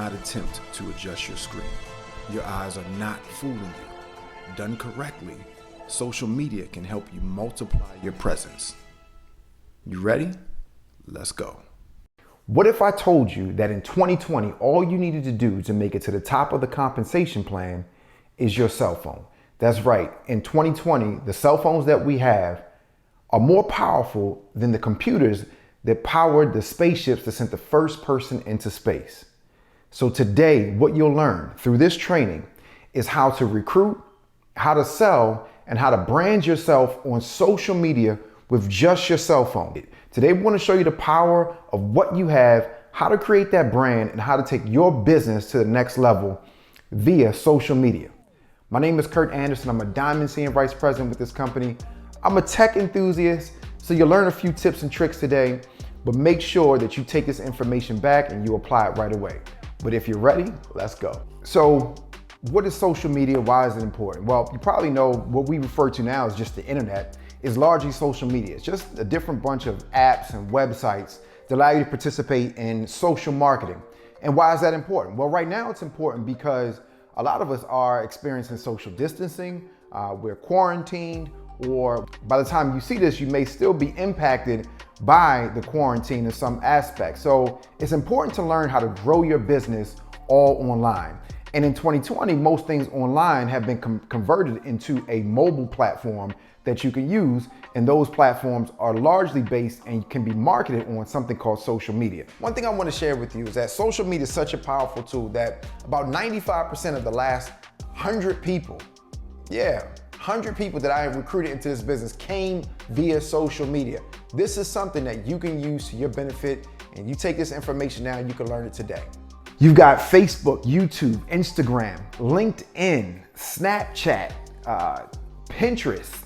not attempt to adjust your screen. Your eyes are not fooling you. Done correctly, social media can help you multiply your presence. You ready? Let's go. What if I told you that in 2020, all you needed to do to make it to the top of the compensation plan is your cell phone? That's right. In 2020, the cell phones that we have are more powerful than the computers that powered the spaceships that sent the first person into space. So today, what you'll learn through this training is how to recruit, how to sell, and how to brand yourself on social media with just your cell phone. Today, we want to show you the power of what you have, how to create that brand, and how to take your business to the next level via social media. My name is Kurt Anderson. I'm a Diamond Senior Vice President with this company. I'm a tech enthusiast, so you'll learn a few tips and tricks today, but make sure that you take this information back and you apply it right away. But if you're ready, let's go. So what is social media? Why is it important? Well, you probably know what we refer to now as just the internet is largely social media. It's just a different bunch of apps and websites that allow you to participate in social marketing. And why is that important? Well, right now it's important because a lot of us are experiencing social distancing, we're quarantined, or by the time you see this, you may still be impacted by the quarantine in some aspect. So it's important to learn how to grow your business all online. And in 2020, most things online have been converted into a mobile platform that you can use. And those platforms are largely based and can be marketed on something called social media. One thing I want to share with you is that social media is such a powerful tool that about 95% of the last 100 people, 100 people that I have recruited into this business came via social media. This is something that you can use to your benefit, and you take this information now and you can learn it today. You've got Facebook, YouTube, Instagram, LinkedIn, Snapchat, Pinterest,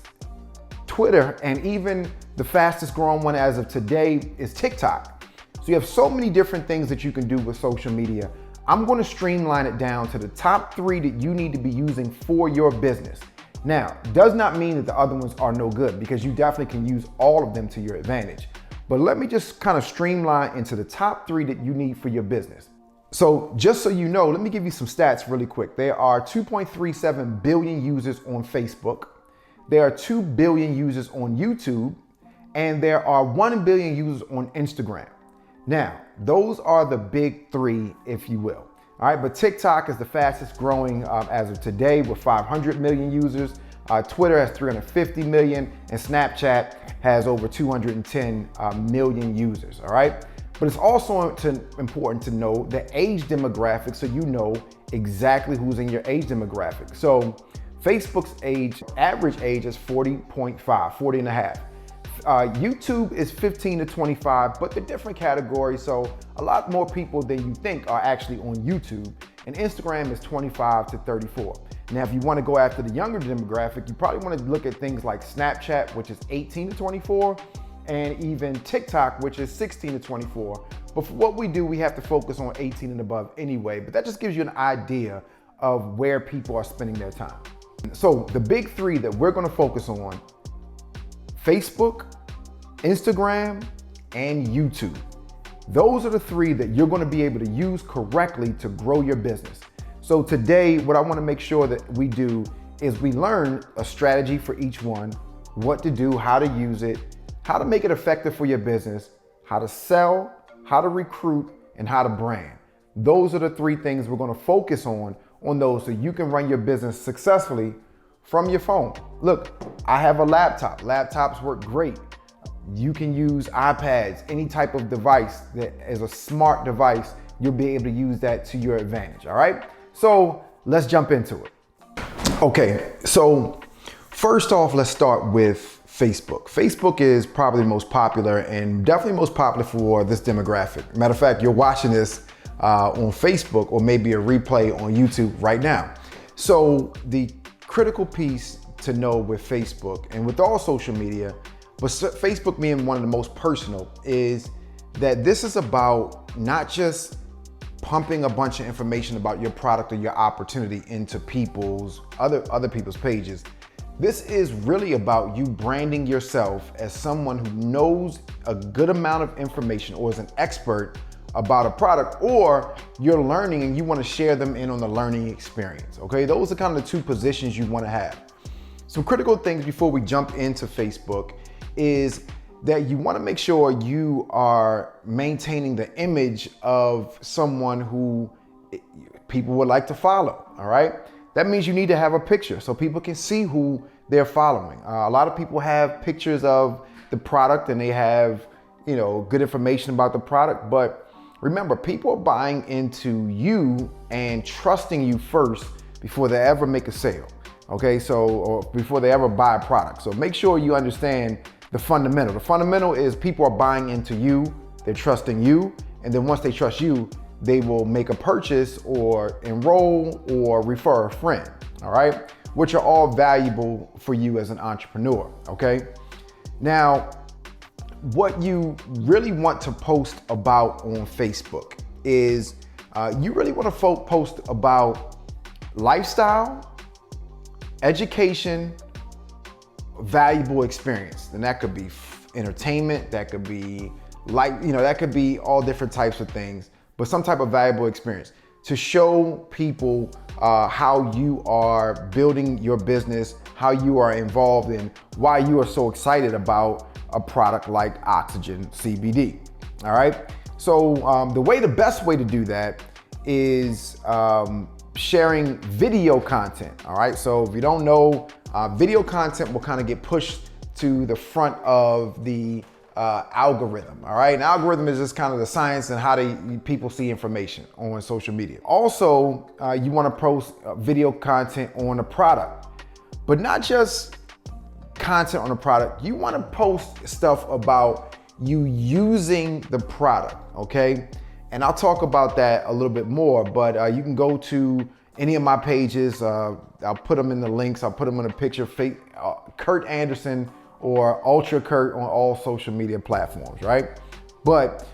Twitter, and even the fastest growing one as of today is TikTok. So you have so many different things that you can do with social media. I'm going to streamline it down to the top 3 that you need to be using for your business. Now, does not mean that the other ones are no good, because you definitely can use all of them to your advantage. But let me just kind of streamline into the top 3 that you need for your business. So just so you know, let me give you some stats really quick. There are 2.37 billion users on Facebook. There are 2 billion users on YouTube, and there are 1 billion users on Instagram. Now, those are the big 3, if you will. All right, but TikTok is the fastest growing as of today with 500 million users. Twitter has 350 million, and Snapchat has over 210 million users, all right? But it's also important to know the age demographic so you know exactly who's in your age demographic. So Facebook's average age is 40 and a half. YouTube is 15 to 25, but they're different categories. So a lot more people than you think are actually on YouTube. And Instagram is 25 to 34. Now, if you want to go after the younger demographic, you probably want to look at things like Snapchat, which is 18 to 24, and even TikTok, which is 16 to 24. But for what we do, we have to focus on 18 and above anyway. But that just gives you an idea of where people are spending their time. So the big 3 that we're going to focus on: Facebook, Instagram, and YouTube. Those are the 3 that you're going to be able to use correctly to grow your business. So today, what I want to make sure that we do is we learn a strategy for each one, what to do, how to use it, how to make it effective for your business, how to sell, how to recruit, and how to brand. Those are the 3 things we're going to focus on those so you can run your business successfully from your phone. Look, I have a laptop. Laptops work great. You can use iPads, any type of device that is a smart device, you'll be able to use that to your advantage, all right? So let's jump into it. Okay, so first off, let's start with Facebook. Facebook is probably the most popular and definitely most popular for this demographic. Matter of fact, you're watching this on Facebook or maybe a replay on YouTube right now. So the critical piece to know with Facebook and with all social media, but Facebook being one of the most personal, is that this is about not just pumping a bunch of information about your product or your opportunity into other people's pages. This is really about you branding yourself as someone who knows a good amount of information or is an expert about a product, or you're learning and you want to share them in on the learning experience. Okay, those are kind of the two positions you want to have. Some critical things before we jump into Facebook is that you want to make sure you are maintaining the image of someone who people would like to follow. All right, that means you need to have a picture so people can see who they're following. A lot of people have pictures of the product and they have, good information about the product, but remember, people are buying into you and trusting you first before they ever make a sale. Okay, or before they ever buy a product. So make sure you understand the fundamental. The fundamental is people are buying into you, they're trusting you, and then once they trust you, they will make a purchase or enroll or refer a friend, all right? Which are all valuable for you as an entrepreneur, okay? Now, what you really want to post about on Facebook is you really want to post about lifestyle, education, valuable experience. And that could be entertainment, that could be that could be all different types of things, but some type of valuable experience to show people how you are building your business, how you are involved, and why you are so excited about a product like Oxygen CBD. All right. So the best way to do that is sharing video content. All right. So if you don't know, video content will kind of get pushed to the front of the algorithm. All right. An algorithm is just kind of the science and how people see information on social media. Also, you want to post video content on a product, but not just content on a product. You want to post stuff about you using the product. Okay. And I'll talk about that a little bit more, but you can go to any of my pages. I'll put them in the links. I'll put them in a picture, Kurt Anderson or Ultra Kurt on all social media platforms, right? But,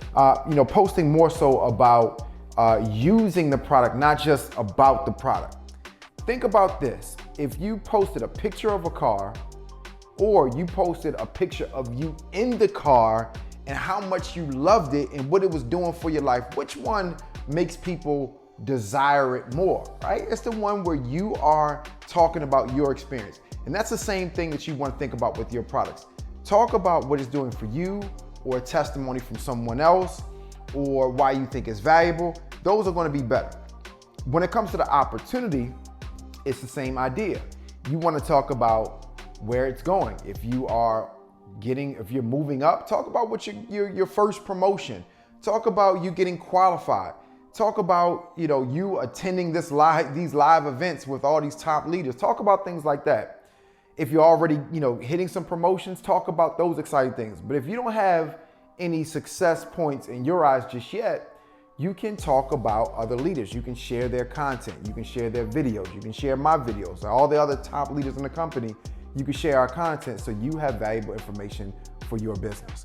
posting more so about using the product, not just about the product. Think about this. If you posted a picture of a car or you posted a picture of you in the car and how much you loved it and what it was doing for your life, which one makes people desire it more, right? It's the one where you are talking about your experience. And that's the same thing that you want to think about with your products. Talk about what it's doing for you, or a testimony from someone else, or why you think it's valuable. Those are going to be better. When it comes to the opportunity, it's the same idea. You want to talk about where it's going. If you're moving up, talk about what your first promotion. Talk about you getting qualified. Talk about, you attending these live events with all these top leaders. Talk about things like that. If you're already, hitting some promotions, talk about those exciting things. But if you don't have any success points in your eyes just yet, you can talk about other leaders. You can share their content. You can share their videos. You can share my videos. All the other top leaders in the company, you can share our content so you have valuable information for your business.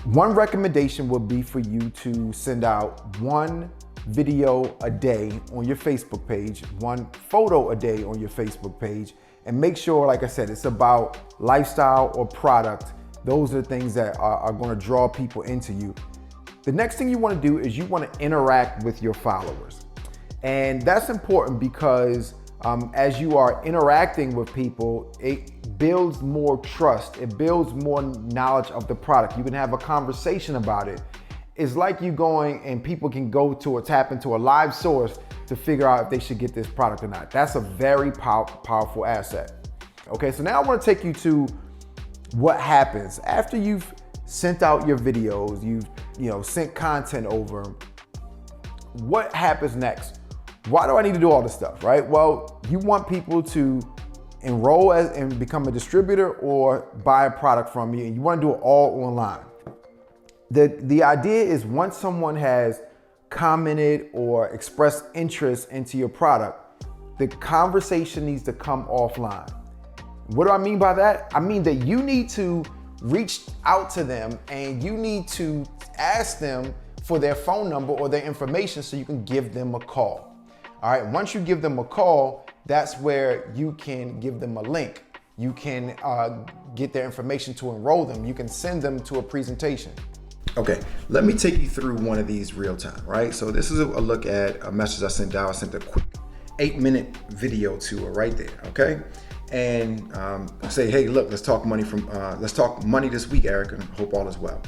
One recommendation would be for you to send out one video a day on your Facebook page, one photo a day on your Facebook page, and make sure, like I said, it's about lifestyle or product. Those are the things that are going to draw people into you. The next thing you want to do is you want to interact with your followers. And that's important because as you are interacting with people, it builds more trust. It builds more knowledge of the product. You can have a conversation about it. It's like you going and people can go to or tap into a live source to figure out if they should get this product or not. That's a very powerful asset. Okay, so now I want to take you to what happens after you've sent out your videos, you've sent content over. What happens next? Why do I need to do all this stuff, right? Well, you want people to enroll and become a distributor or buy a product from you, and you want to do it all online. The idea is once someone has commented or expressed interest into your product, the conversation needs to come offline. What do I mean by that? I mean that you need to reach out to them and you need to ask them for their phone number or their information so you can give them a call. All right, once you give them a call, that's where you can give them a link. You can get their information to enroll them. You can send them to a presentation. Okay, let me take you through one of these real time, right? So this is a look at a message I sent out. I sent a quick 8-minute video to her right there, okay? And I say, hey, look, let's talk money this week, Erica. Hope all is well.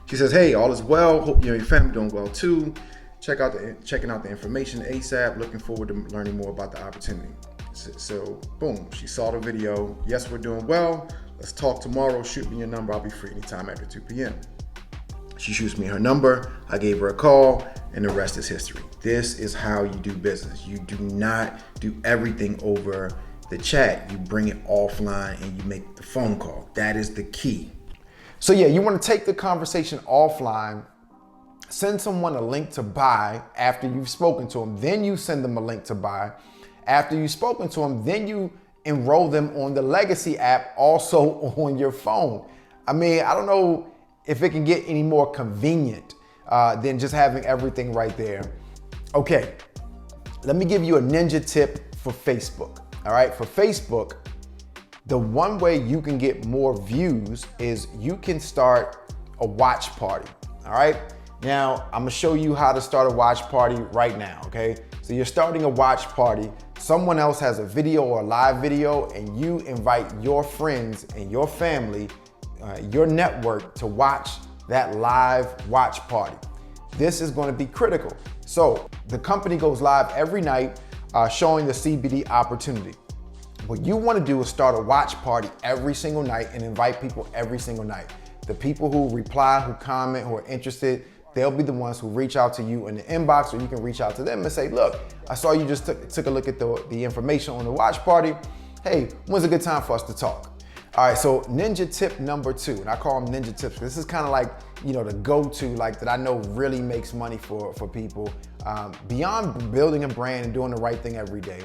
She says, hey, all is well. Hope you and your family doing well too. Checking out the information ASAP. Looking forward to learning more about the opportunity. So boom, she saw the video. Yes, we're doing well. Let's talk tomorrow. Shoot me your number. I'll be free anytime after 2 p.m. She shoots me her number. I gave her a call, and the rest is history. This is how you do business. You do not do everything over the chat. You bring it offline and you make the phone call. That is the key. So yeah, you want to take the conversation offline, send someone a link to buy after you've spoken to them, then you send them a link to buy. After you've spoken to them, then you enroll them on the Legacy app also on your phone. I mean, I don't know if it can get any more convenient than just having everything right there. Okay, let me give you a ninja tip for Facebook. All right, for Facebook, the one way you can get more views is you can start a watch party. All right, now I'm gonna show you how to start a watch party right now. Okay, so you're starting a watch party. Someone else has a video or a live video, and you invite your friends and your family, your network, to watch that live watch party. This is going to be critical. So the company goes live every night showing the CBD opportunity. What you want to do is start a watch party every single night and invite people every single night. The people who reply, who comment, who are interested, they'll be the ones who reach out to you in the inbox, or you can reach out to them and say, look, I saw you just took a look at the information on the watch party. Hey, when's a good time for us to talk? All right, so ninja tip number 2, and I call them ninja tips. This is kind of like, you know, the go-to, like that I know really makes money for people. Beyond building a brand and doing the right thing every day,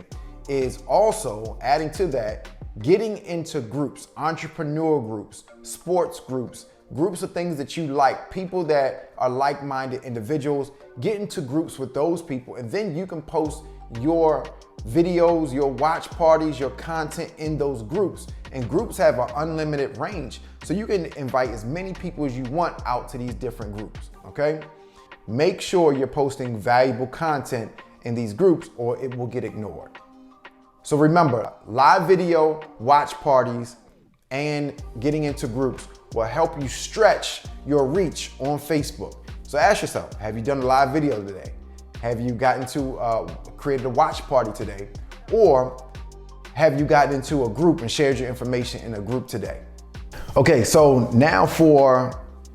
is also adding to that, getting into groups, entrepreneur groups, sports groups, groups of things that you like, people that are like-minded individuals. Get into groups with those people, and then you can post your videos, your watch parties, your content in those groups. And groups have an unlimited range, so you can invite as many people as you want out to these different groups, okay? Make sure you're posting valuable content in these groups or it will get ignored. So remember, live video, watch parties, and getting into groups will help you stretch your reach on Facebook. So ask yourself, have you done a live video today? Have you gotten to created a watch party today? Or have you gotten into a group and shared your information in a group today? Okay, so now for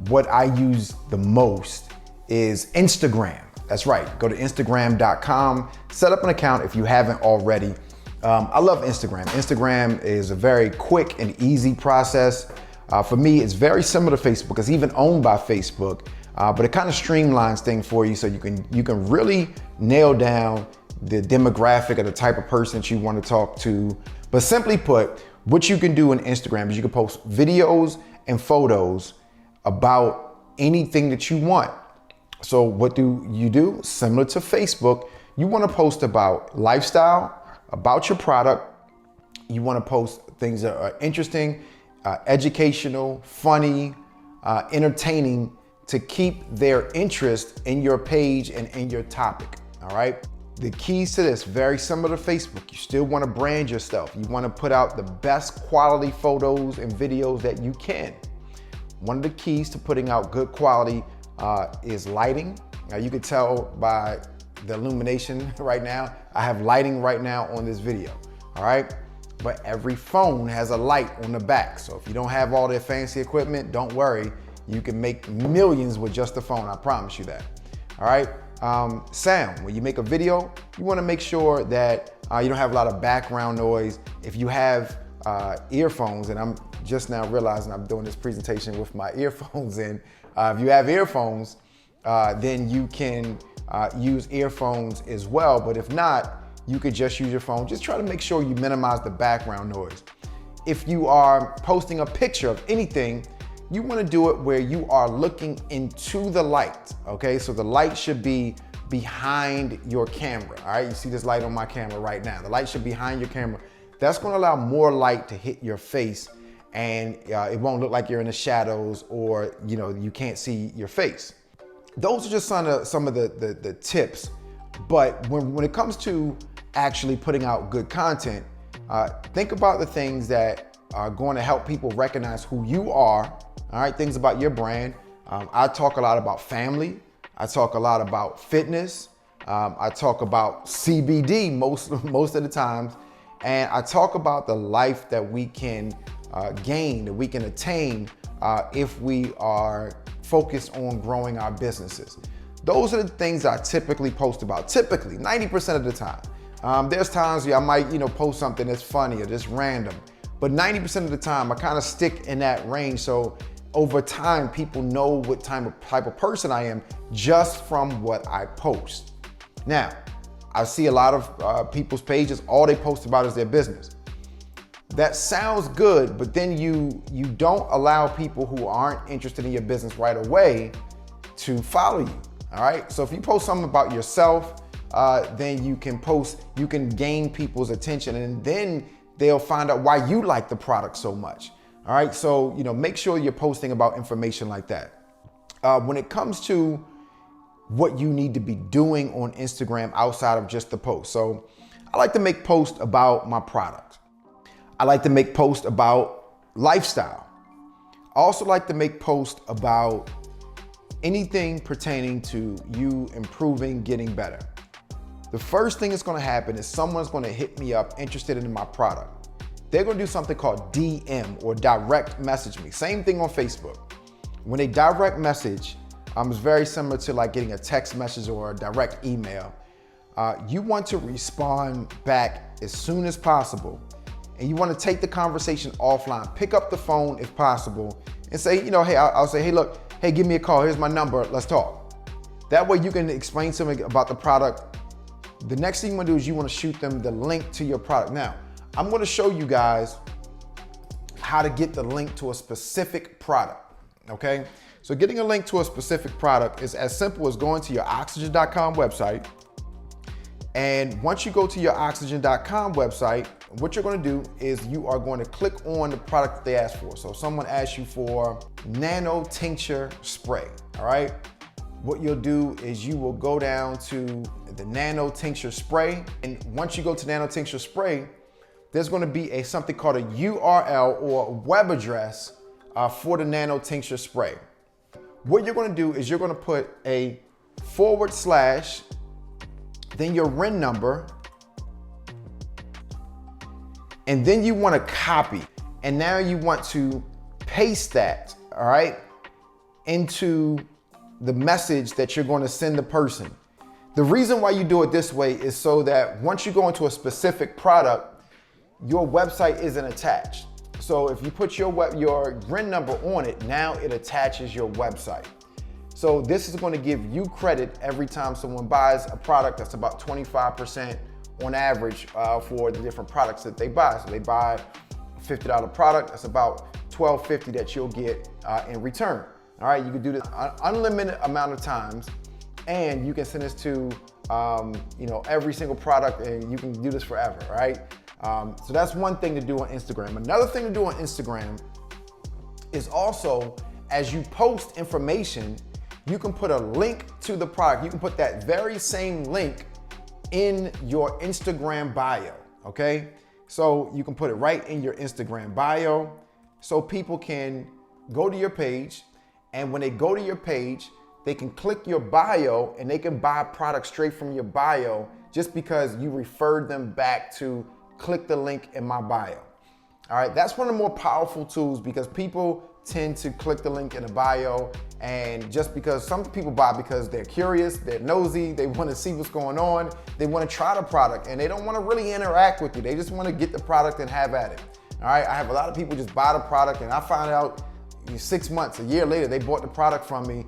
what I use the most is Instagram. That's right, go to Instagram.com, set up an account if you haven't already. I love Instagram. Instagram is a very quick and easy process. For me, it's very similar to Facebook. It's even owned by Facebook, but it kind of streamlines things for you so you can really nail down the demographic or the type of person that you want to talk to. But simply put, what you can do on Instagram is you can post videos and photos about anything that you want. So what do you do? Similar to Facebook, you want to post about lifestyle, about your product. You want to post things that are interesting, educational, funny, entertaining, to keep their interest in your page and in your topic, all right? The keys to this, very similar to Facebook. You still want to brand yourself. You want to put out the best quality photos and videos that you can. One of the keys to putting out good quality is lighting. Now you can tell by the illumination right now. I have lighting right now on this video, all right? But every phone has a light on the back. So if you don't have all their fancy equipment, don't worry. You can make millions with just the phone, I promise you that, all right? Sound, when you make a video, you wanna make sure that you don't have a lot of background noise. If you have earphones, and I'm just now realizing I'm doing this presentation with my earphones in. If you have earphones, then you can use earphones as well. But if not, you could just use your phone. Just try to make sure you minimize the background noise. If you are posting a picture of anything, you want to do it where you are looking into the light, okay? So the light should be behind your camera, all right? You see this light on my camera right now. The light should be behind your camera. That's going to allow more light to hit your face and it won't look like you're in the shadows, or you can't see your face. Those are just some of the tips. But when it comes to actually putting out good content, think about the things that are going to help people recognize who you are. All right, things about your brand. I talk a lot about family. I talk a lot about fitness. I talk about CBD most of the times. And I talk about the life that we can gain, that we can attain if we are focused on growing our businesses. Those are the things I typically post about, typically 90% of the time. There's times I might post something that's funny or just random, but 90% of the time I kind of stick in that range. So over time, people know what type of person I am just from what I post. Now, I see a lot of people's pages, all they post about is their business. That sounds good, but then you don't allow people who aren't interested in your business right away to follow you. All right. So if you post something about yourself, then you can gain people's attention, and then they'll find out why you like the product so much. All right. So, make sure you're posting about information like that. When it comes to what you need to be doing on Instagram outside of just the post. So I like to make posts about my product. I like to make posts about lifestyle. I also like to make posts about anything pertaining to you improving, getting better. The first thing that's going to happen is someone's going to hit me up interested in my product. They're going to do something called DM, or direct message me. Same thing on Facebook. When they direct message, it's very similar to like getting a text message or a direct email. You want to respond back as soon as possible, and you want to take the conversation offline. Pick up the phone if possible and say, hey, I'll say, hey, look, hey, give me a call. Here's my number. Let's talk. That way you can explain something about the product. The next thing you want to do is you want to shoot them the link to your product. Now, I'm going to show you guys how to get the link to a specific product. Okay. So getting a link to a specific product is as simple as going to your Oxygen.com website. And once you go to your Oxygen.com website, what you're going to do is you are going to click on the product that they asked for. So if someone asks you for nano tincture spray, all right? What you'll do is you will go down to the nano tincture spray. And once you go to nano tincture spray, there's going to be something called a URL or web address for the nano tincture spray. What you're going to do is you're going to put a /, then your RIN number, and then you want to copy. And now you want to paste that, all right, into the message that you're going to send the person. The reason why you do it this way is so that once you go into a specific product, your website isn't attached. So if you put your RIN number on it, now it attaches your website. So this is going to give you credit every time someone buys a product. That's about 25% on average for the different products that they buy. So they buy a $50 product, that's about $12.50 that you'll get in return. All right, you can do this an unlimited amount of times, and you can send this to every single product, and you can do this forever, right? So that's one thing to do on Instagram. Another thing to do on Instagram is also, as you post information, you can put a link to the product. You can put that very same link in your Instagram bio, okay? So you can put it right in your Instagram bio so people can go to your page, and when they go to your page, they can click your bio and they can buy products straight from your bio just because you referred them back to click the link in my bio. All right, that's one of the more powerful tools because people tend to click the link in the bio, and just because some people buy because they're curious, they're nosy, they want to see what's going on, they want to try the product, and they don't want to really interact with you. They just want to get the product and have at it. All right, I have a lot of people just buy the product, and I find out 6 months, a year later, they bought the product from me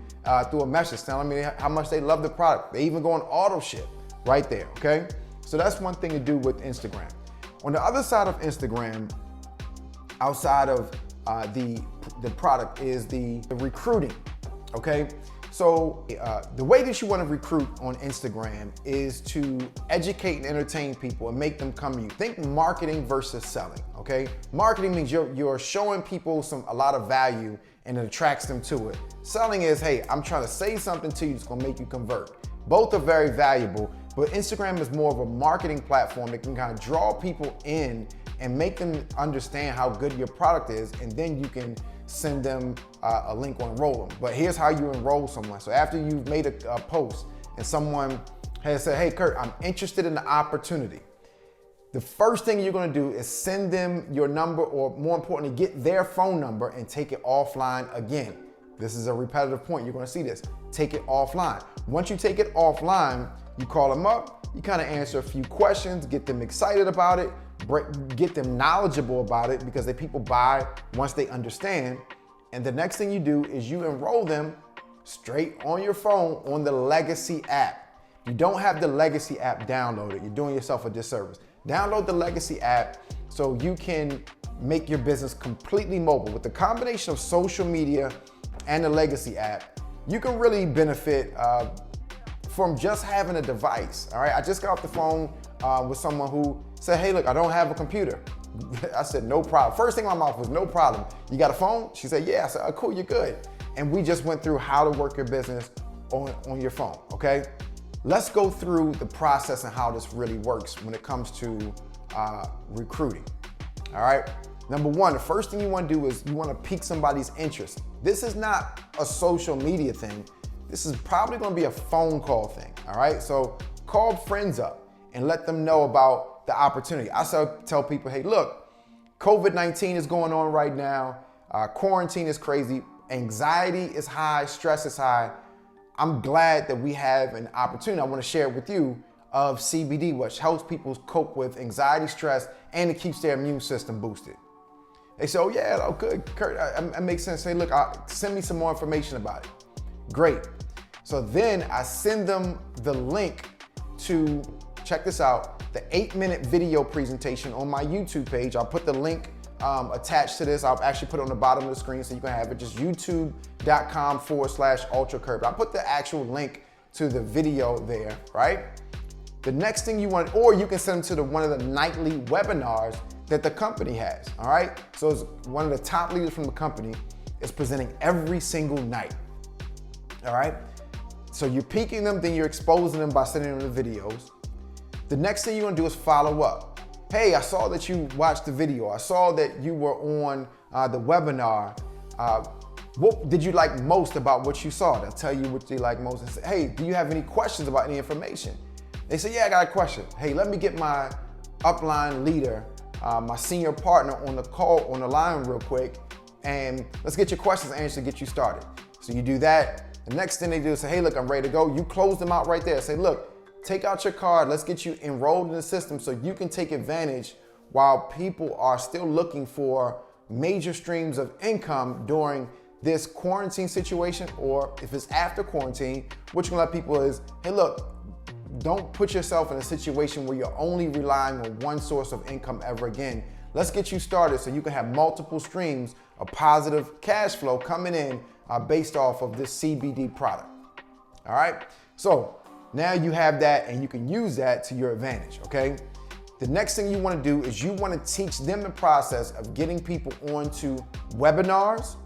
through a message telling me how much they love the product. They even go on auto ship right there, okay? So that's one thing to do with Instagram. On the other side of Instagram, outside of the product, is the recruiting, okay? So the way that you want to recruit on Instagram is to educate and entertain people and make them come to you. Think marketing versus selling, okay? Marketing means you're showing people a lot of value and it attracts them to it. Selling is, hey, I'm trying to say something to you that's gonna make you convert. Both are very valuable, but Instagram is more of a marketing platform that can kind of draw people in and make them understand how good your product is, and then you can send them a link or enroll them. But here's how you enroll someone. So after you've made a post and someone has said, hey Kurt, I'm interested in the opportunity, the first thing you're gonna do is send them your number, or more importantly, get their phone number and take it offline again. This is a repetitive point, you're gonna see this. Take it offline. Once you take it offline, you call them up, you kind of answer a few questions, get them excited about it, get them knowledgeable about it, because people buy once they understand. And the next thing you do is you enroll them straight on your phone on the Legacy app. If you don't have the Legacy app downloaded, you're doing yourself a disservice. Download the Legacy app so you can make your business completely mobile. With the combination of social media and the Legacy app, you can really benefit from just having a device, all right? I just got off the phone with someone who said, hey, look, I don't have a computer. I said, no problem. First thing in my mouth was, no problem. You got a phone? She said, yeah. I said, oh, cool, you're good. And we just went through how to work your business on your phone, okay? Let's go through the process and how this really works when it comes to recruiting, all right? Number one, the first thing you wanna do is you wanna pique somebody's interest. This is not a social media thing. This is probably gonna be a phone call thing, all right? So call friends up and let them know about the opportunity. I tell people, hey, look, COVID-19 is going on right now. Quarantine is crazy. Anxiety is high, stress is high. I'm glad that we have an opportunity, I wanna share it with you, of CBD, which helps people cope with anxiety, stress, and it keeps their immune system boosted. They say, oh yeah, oh good, Kurt, it makes sense. Say, look, send me some more information about it. Great. So then I send them the link to, check this out, the 8-minute video presentation on my YouTube page. I'll put the link attached to this. I'll actually put it on the bottom of the screen so you can have it, just youtube.com/UltraKurt. I'll put the actual link to the video there, right? The next thing you want, or you can send them to one of the nightly webinars that the company has, all right? So it's one of the top leaders from the company is presenting every single night, all right? So you're piquing them, then you're exposing them by sending them the videos. The next thing you wanna do is follow up. Hey, I saw that you watched the video. I saw that you were on the webinar. What did you like most about what you saw? They'll tell you what you like most and say, hey, do you have any questions about any information? They say, yeah, I got a question. Hey, let me get my upline leader, my senior partner on the line real quick, and let's get your questions answered to get you started. So you do that. The next thing they do is say, hey, look, I'm ready to go. You close them out right there. Say, look, take out your card. Let's get you enrolled in the system so you can take advantage while people are still looking for major streams of income during this quarantine situation, or if it's after quarantine, what you can let people is, hey, look, don't put yourself in a situation where you're only relying on one source of income ever again. Let's get you started so you can have multiple streams of positive cash flow coming in based off of this CBD product. All right, so now you have that and you can use that to your advantage, okay? The next thing you wanna do is you wanna teach them the process of getting people onto webinars,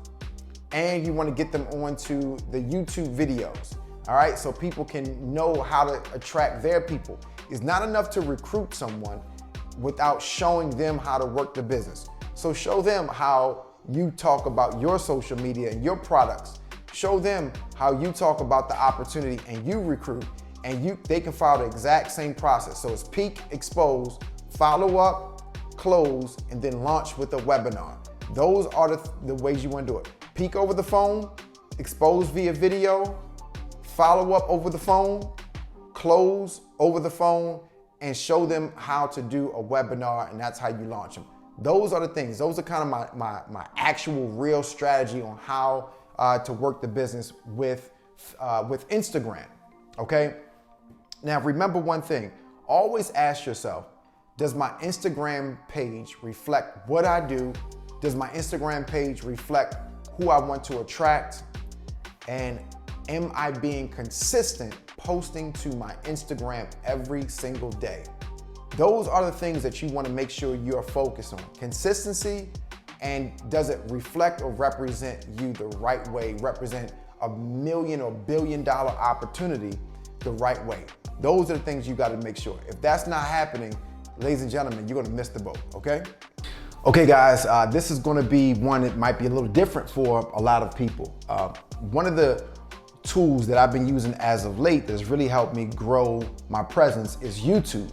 and you wanna get them onto the YouTube videos, all right? So people can know how to attract their people. It's not enough to recruit someone without showing them how to work the business. So show them how you talk about your social media and your products. Show them how you talk about the opportunity and you recruit, and they can follow the exact same process. So it's peak, expose, follow up, close, and then launch with a webinar. Those are the ways you want to do it. Peak over the phone, expose via video, follow up over the phone, close over the phone, and show them how to do a webinar, and that's how you launch them. Those are the things. Those are kind of my actual real strategy on how to work the business with Instagram, okay? Now remember one thing, always ask yourself, does my Instagram page reflect what I do? Does my Instagram page reflect who I want to attract? And am I being consistent posting to my Instagram every single day? Those are the things that you want to make sure you're focused on. Consistency, and does it reflect or represent you the right way, represent a million or billion-dollar opportunity the right way? Those are the things you got to make sure. If that's not happening, ladies and gentlemen, you're going to miss the boat, okay? Okay, guys, this is going to be one that might be a little different for a lot of people. One of the tools that I've been using as of late that's really helped me grow my presence is YouTube.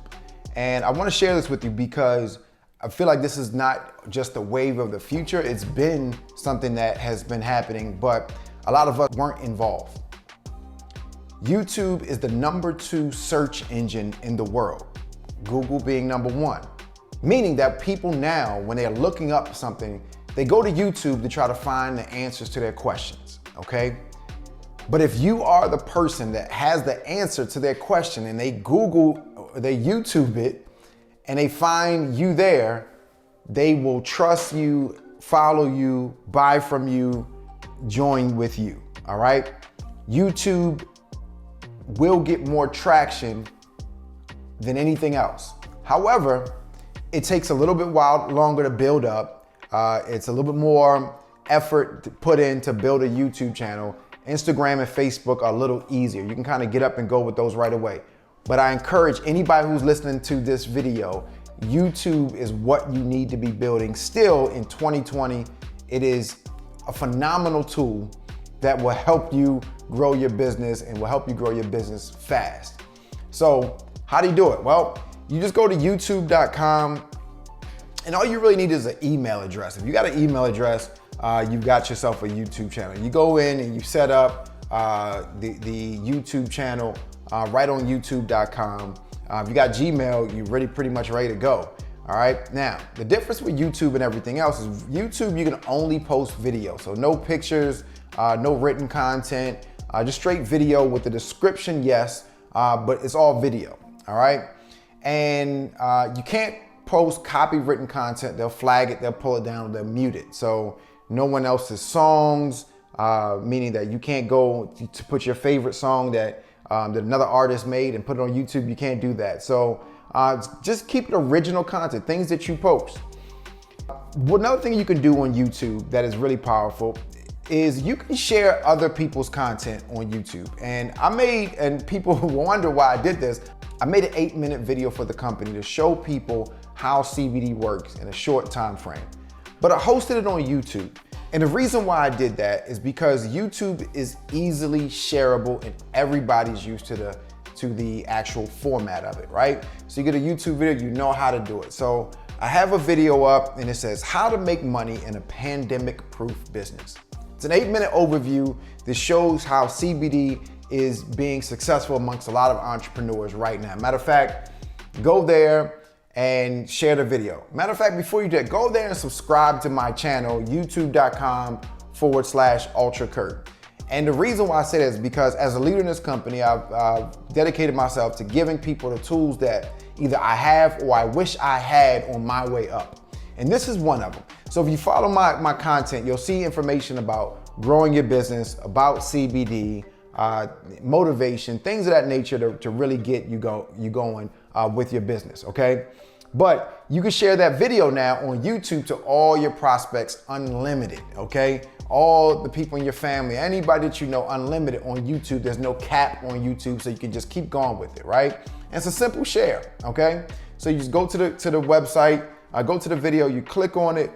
And I want to share this with you because I feel like this is not just a wave of the future. It's been something that has been happening, but a lot of us weren't involved. YouTube is the #2 search engine in the world, Google being #1. Meaning that people now, when they're looking up something, they go to YouTube to try to find the answers to their questions, okay? But if you are the person that has the answer to their question and they Google, they YouTube it, and they find you there, they will trust you, follow you, buy from you, join with you, all right? YouTube will get more traction than anything else. However, it takes a little bit longer to build up. It's a little bit more effort to put in to build a YouTube channel. Instagram and Facebook are a little easier. You can kind of get up and go with those right away. But I encourage anybody who's listening to this video, YouTube is what you need to be building. Still in 2020, it is a phenomenal tool that will help you grow your business and will help you grow your business fast. So how do you do it? Well, you just go to youtube.com, and all you really need is an email address. If you got an email address, you've got yourself a YouTube channel. You go in and you set up the YouTube channel right on youtube.com. If you got Gmail, you're pretty much ready to go. All right. Now, the difference with YouTube and everything else is YouTube, you can only post video. So no pictures, no written content, just straight video with the description, yes, but it's all video. All right. And you can't post copywritten content. They'll flag it, they'll pull it down, they'll mute it. So no one else's songs, meaning that you can't go to put your favorite song that another artist made and put it on YouTube. You can't do that. So just keep it original content, things that you post. Another thing you can do on YouTube that is really powerful is you can share other people's content on YouTube. And people wonder why I did this, I made an 8-minute video for the company to show people how CBD works in a short time frame. But I hosted it on YouTube. And the reason why I did that is because YouTube is easily shareable and everybody's used to the actual format of it, right? So you get a YouTube video, you know how to do it. So I have a video up and it says how to make money in a pandemic-proof business. It's an 8-minute overview that shows how CBD is being successful amongst a lot of entrepreneurs right now. Matter of fact, go there and share the video. Matter of fact, before you do that, go there and subscribe to my channel, youtube.com/UltraKurt. And the reason why I say that is because as a leader in this company, I've dedicated myself to giving people the tools that either I have or I wish I had on my way up. And this is one of them. So if you follow my content, you'll see information about growing your business, about CBD, motivation, things of that nature to really get you going with your business, okay? But you can share that video now on YouTube to all your prospects, unlimited, okay? All the people in your family, anybody that you know, unlimited on YouTube. There's no cap on YouTube, so you can just keep going with it, right? And it's a simple share, okay? So you just go to the website, go to the video, you click on it,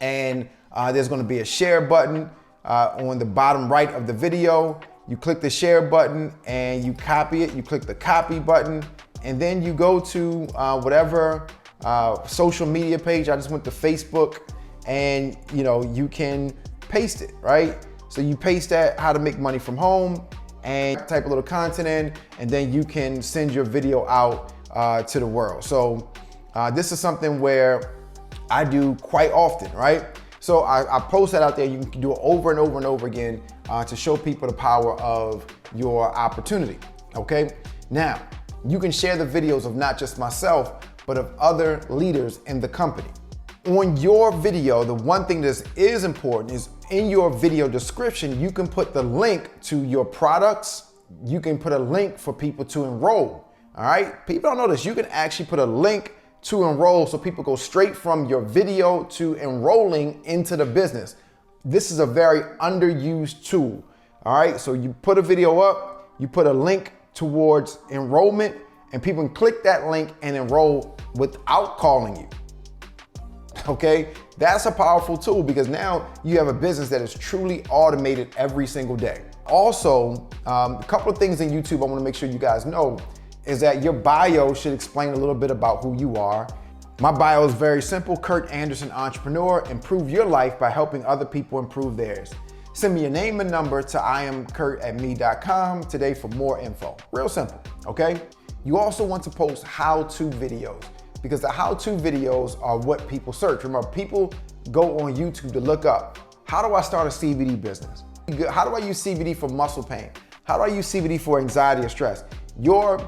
and there's gonna be a share button on the bottom right of the video. You click the share button and you copy it. You click the copy button, and then you go to whatever social media page. I just went to Facebook, and you can paste it, right? So you paste that, how to make money from home, and type a little content in, and then you can send your video out to the world. So this is something where I do quite often, right? So I post that out there. You can do it over and over and over again to show people the power of your opportunity, okay? Now, you can share the videos of not just myself, but of other leaders in the company. On your video, the one thing that is important in your video description, you can put the link to your products. You can put a link for people to enroll. All right. People don't know this. You can actually put a link to enroll so people go straight from your video to enrolling into the business. This is a very underused tool. All right. So you put a video up, you put a link towards enrollment, and people can click that link and enroll without calling you. Okay. That's a powerful tool because now you have a business that is truly automated every single day. Also, a couple of things in YouTube I want to make sure you guys know is that your bio should explain a little bit about who you are. My bio is very simple: Kurt Anderson, entrepreneur. Improve your life by helping other people improve theirs. Send me your name and number to iamkurt@me.com today for more info. Real simple, okay? You also want to post how-to videos because the how-to videos are what people search. Remember, people go on YouTube to look up, how do I start a CBD business? How do I use CBD for muscle pain? How do I use CBD for anxiety or stress? Your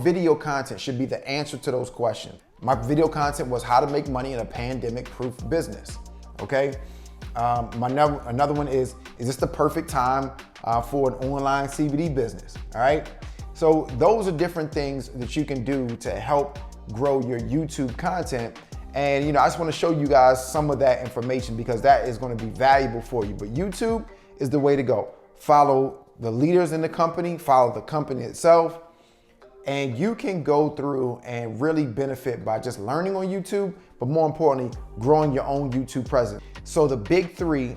video content should be the answer to those questions. My video content was how to make money in a pandemic-proof business, okay? Another one is this the perfect time for an online CBD business, all right? So those are different things that you can do to help grow your YouTube content. And I just want to show you guys some of that information because that is going to be valuable for you. But YouTube is the way to go. Follow the leaders in the company, follow the company itself, and you can go through and really benefit by just learning on YouTube, but more importantly, growing your own YouTube presence. So the big three: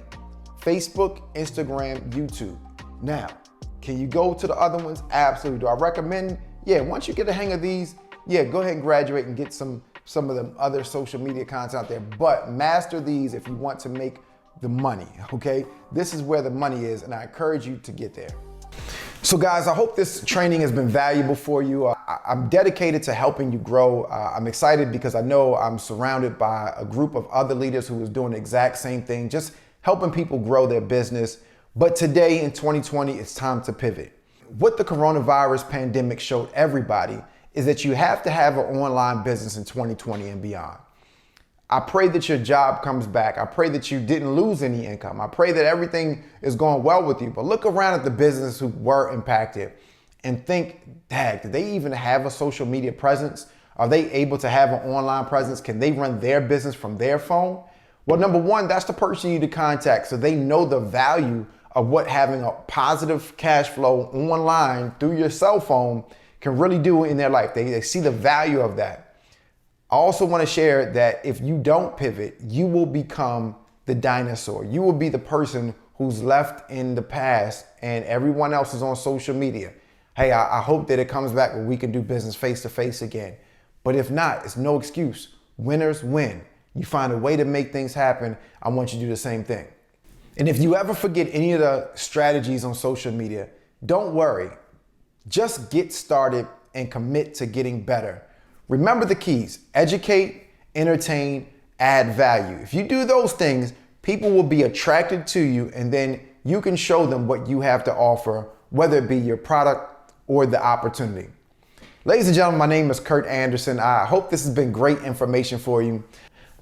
Facebook, Instagram, YouTube. Now, can you go to the other ones? Absolutely. Do I recommend? Yeah, once you get the hang of these, yeah, go ahead and graduate and get some of the other social media content out there, but master these if you want to make the money, okay? This is where the money is, and I encourage you to get there. So guys, I hope this training has been valuable for you. I'm dedicated to helping you grow. I'm excited because I know I'm surrounded by a group of other leaders who is doing the exact same thing, just helping people grow their business. But today in 2020, it's time to pivot. What the coronavirus pandemic showed everybody is that you have to have an online business in 2020 and beyond. I pray that your job comes back. I pray that you didn't lose any income. I pray that everything is going well with you. But look around at the businesses who were impacted and think, dad, do they even have a social media presence? Are they able to have an online presence? Can they run their business from their phone? Well, number one, that's the person you need to contact so they know the value of what having a positive cash flow online through your cell phone can really do in their life. They see the value of that. I also want to share that if you don't pivot, you will become the dinosaur. You will be the person who's left in the past and everyone else is on social media. Hey, I hope that it comes back where we can do business face to face again. But if not, it's no excuse. Winners win. You find a way to make things happen. I want you to do the same thing. And if you ever forget any of the strategies on social media, don't worry. Just get started and commit to getting better. Remember the keys: educate, entertain, add value. If you do those things, people will be attracted to you, and then you can show them what you have to offer, whether it be your product or the opportunity. Ladies and gentlemen, my name is Kurt Anderson. I hope this has been great information for you.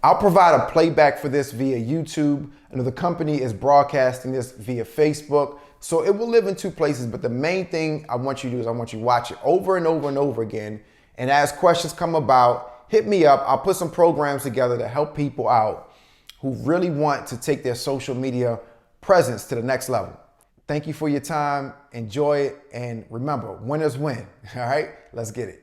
I'll provide a playback for this via YouTube. I know the company is broadcasting this via Facebook, so it will live in two places, but the main thing I want you to do is I want you to watch it over and over and over again. And as questions come about, hit me up. I'll put some programs together to help people out who really want to take their social media presence to the next level. Thank you for your time. Enjoy it. And remember, winners win. All right, let's get it.